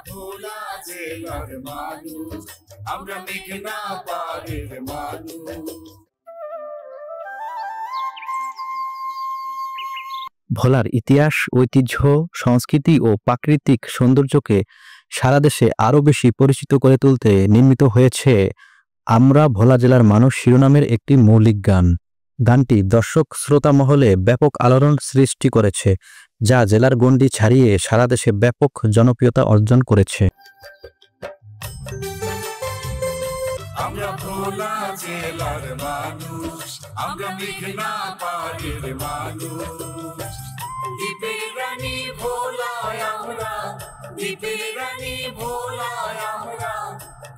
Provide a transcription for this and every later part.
ভোলা জেলার মানুষ, আমরা মেঘনা পাড়ের মানুষ। ভোলার ইতিহাস, ঐতিহ্য, সংস্কৃতি ও প্রাকৃতিক সৌন্দর্যকে সারা দেশে আরও বেশি পরিচিত করে তুলতে নির্মিত হয়েছে আমরা ভোলা জেলার মানুষ শিরোনামের একটি মৌলিক গান। গানটি দর্শক শ্রোতা মহলে ব্যাপক আলোড়ন সৃষ্টি করেছে, যা জেলার গণ্ডি ছাড়িয়ে সারা দেশে ব্যাপক জনপ্রিয়তা অর্জন করেছে। আমরা ভোলা জেলার মানুষ, আমরা মেঘনা পাড়ের মানুষ। দ্বীপের রানী ভোলায় আমরা, দ্বীপের রানী ভোলায় আমরা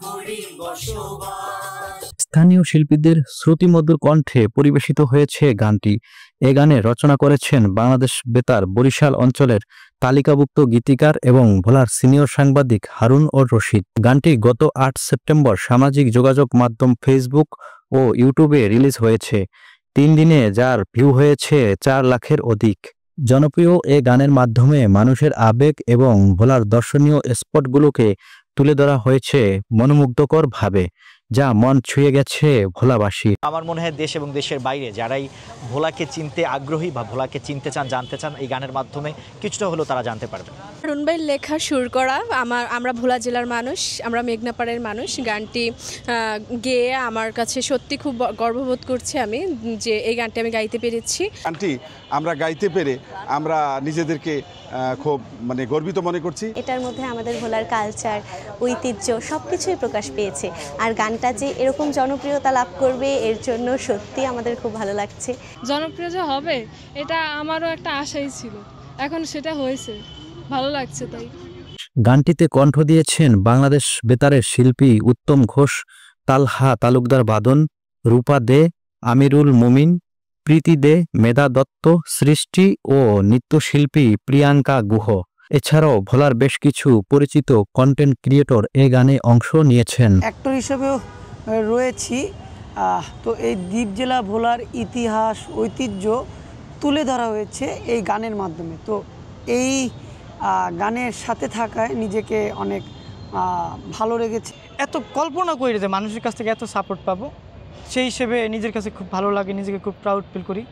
করি বসবাস। স্থানীয় শিল্পীদের শ্রুতিমধুর কণ্ঠে পরিবেশিত হয়েছে গানটি। এ গানে রচনা করেছেন বাংলাদেশ বেতার বরিশাল অঞ্চলের তালিকাভুক্ত গীতিকার এবং ভোলার সিনিয়র সাংবাদিক হারুন ও রশিদ। গানটি গত ৮ সেপ্টেম্বর সামাজিক যোগাযোগ মাধ্যম ফেসবুক ও ইউটিউবে রিলিজ হয়েছে। ৩ দিনে যার ভিউ হয়েছে ৪ লাখের অধিক। জনপ্রিয় এ গানের মাধ্যমে মানুষের আবেগ এবং ভোলার দর্শনীয় স্পটগুলোকে তুলে ধরা হয়েছে মনোমুগ্ধকর ভাবে, যা মন ছুঁয়ে গেছে ভোলাবাসী। আমার মনে হয় দেশ এবং দেশের বাইরে যারাই ভোলাকে চিনতে আগ্রহী বা ভোলাকে চিনতে চান, জানতে চান, এই গানের মাধ্যমে কিছুটা হলেও তারা জানতে পারবে। হারুন ভাইয়ের লেখা সুর করা, আমরা ভোলা জেলার মানুষ, আমরা মেঘনাপাড়ের মানুষ। গানটি গেয়ে আমার কাছে সত্যি খুব গর্ববোধ করছি আমি যে এই গানটি আমি গাইতে পেরেছি। গানটি আমরা গাইতে পেরে আমরা নিজেদেরকে খুব গর্বিত মনে করছি। এটার মধ্যে আমাদের ভোলার কালচার, ঐতিহ্য সবকিছুই প্রকাশ পেয়েছে। আর গানটা যে এরকম জনপ্রিয়তা লাভ করবে এর জন্য সত্যি আমাদের খুব ভালো লাগছে। জনপ্রিয় যে হবে এটা আমারও একটা আশাই ছিল, এখন সেটা হয়েছে, ভালো লাগছে তাই। গানটিতে কণ্ঠ দিয়েছেন বাংলাদেশ বেতারের শিল্পী উত্তম ঘোষ, তালহা তালুকদার বাদন, রূপা দে, আমিরুল মুমিন, প্রীতি দে, মেধা দত্ত, সৃষ্টি ও নৃত্যশিল্পী প্রিয়াঙ্কা গুহ। এছাড়াও ভোলার বেশ কিছু পরিচিত কন্টেন্ট ক্রিয়েটর এ গানে অংশ নিয়েছেন। অ্যাক্টর হিসেবেও রয়েছি। তো এই দ্বীপ জেলা ভোলার ইতিহাস, ঐতিহ্য তুলে ধরা হয়েছে এই গানের মাধ্যমে। তো এই গানের সাথে থাকায় নিজেকে অনেক ভালো লেগেছে। এত কল্পনা করি যে মানুষের কাছ থেকে এত সাপোর্ট পাবো, সেই হিসেবে নিজের কাছে খুব ভালো লাগে, নিজেকে খুব প্রাউড ফিল করি।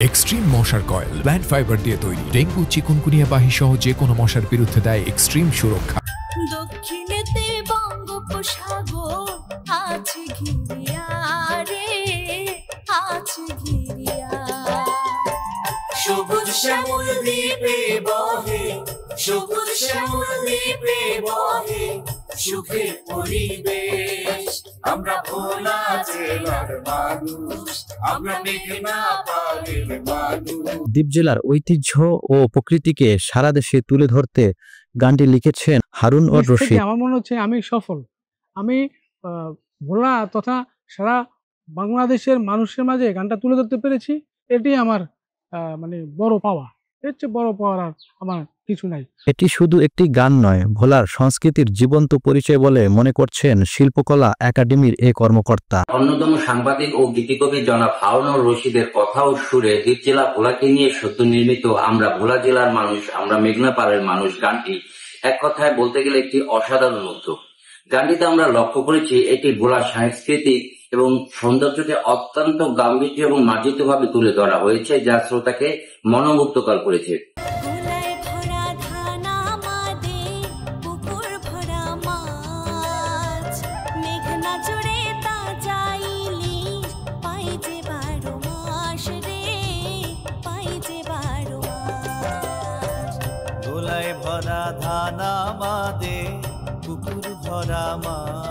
এক্সট্রিম মশার কয়েল প্ল্যান্ট ফাইবার দিয়ে তৈরি, ডেঙ্গু, চিকুনগুনিয়া বাহি সহ যে কোনো মশার বিরুদ্ধে দেয় এক্সট্রিম সুরক্ষা। দক্ষিণেতে বঙ্গোপসাগর আছে ঘিরিয়া রে, আছে ঘিরিয়া। সবুজ শ্যামল দ্বীপে বহে, সবুজ শ্যামল দ্বীপে বহে সুখের পরিবেশ। আমরা ভোলা জেলার মানুষ, আমরা মেঘনা পাড়ের মানুষ। দ্বীপ জেলার ঐতিহ্য ও প্রকৃতিকে সারা দেশে তুলে ধরতে গানটি লিখেছেন হারুন ও রশিদ। আমার মনে হচ্ছে আমি সফল, আমি ভোলা তথা সারা বাংলাদেশের মানুষের মাঝে গানটা তুলে ধরতে পেরেছি। এটি আমার বড় পাওয়া। এর চেয়ে বড় পাওয়ার আর আমার কিছু নাই। এটি শুধু একটি গান নয়, ভোলার সংস্কৃতির জীবন্ত পরিচয় বলে মনে করছেন শিল্পকলা একাডেমির এ কর্মকর্তা। অন্যতম সাংবাদিক ও গীতিকবি জনাব হারুন ও রশিদের কথা ও সুরে দ্বীপ জেলা ভোলাকে নিয়ে সদ্য নির্মিত আমরা ভোলা জেলার মানুষ, আমরা মেঘনা পাড়ের মানুষ গানটি এক কথায় বলতে গেলে একটি অসাধারণ উদ্যোগ। গানটিতে আমরা লক্ষ্য করেছি এটি ভোলা সাংস্কৃতিক এবং সৌন্দর্যকে অত্যন্ত গাম্ভীর্য এবং মার্জিত ভাবে তুলে ধরা হয়েছে, যা শ্রোতাকে মনোমুগ্ধকর করেছে। গোলায় ভরা ধান আমাদে, পুকুর ভরা মাছ,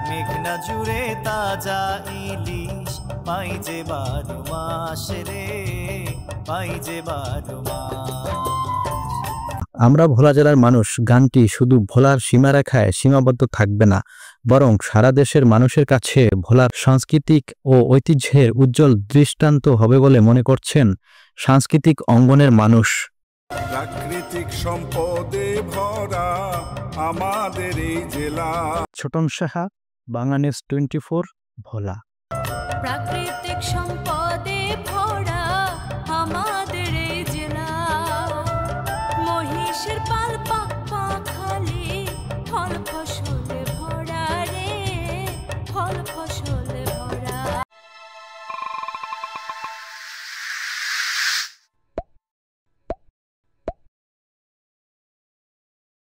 মেঘনা জুড়ে তাজা ইলিশ, পাই যে 12 মাস রে, পাই যে 12 মাস। আমরা ভোলা জেলার মানুষ গানটি শুধু ভোলার সীমারেখায় সীমাবদ্ধ থাকবে না, বরং সারা দেশের মানুষের কাছে ভোলার সাংস্কৃতিক ও ঐতিহ্যের উজ্জ্বল দৃষ্টান্ত হবে বলে মনে করছেন সাংস্কৃতিক অঙ্গনের মানুষ। প্রাকৃতিক সম্পদে ভরা আমাদের এই জেলা। ছোটন সাহা, বাংলা নিউজ 24, ভোলা। প্রাকৃতিক সম্পদে ভরা আকাশের পাল পাক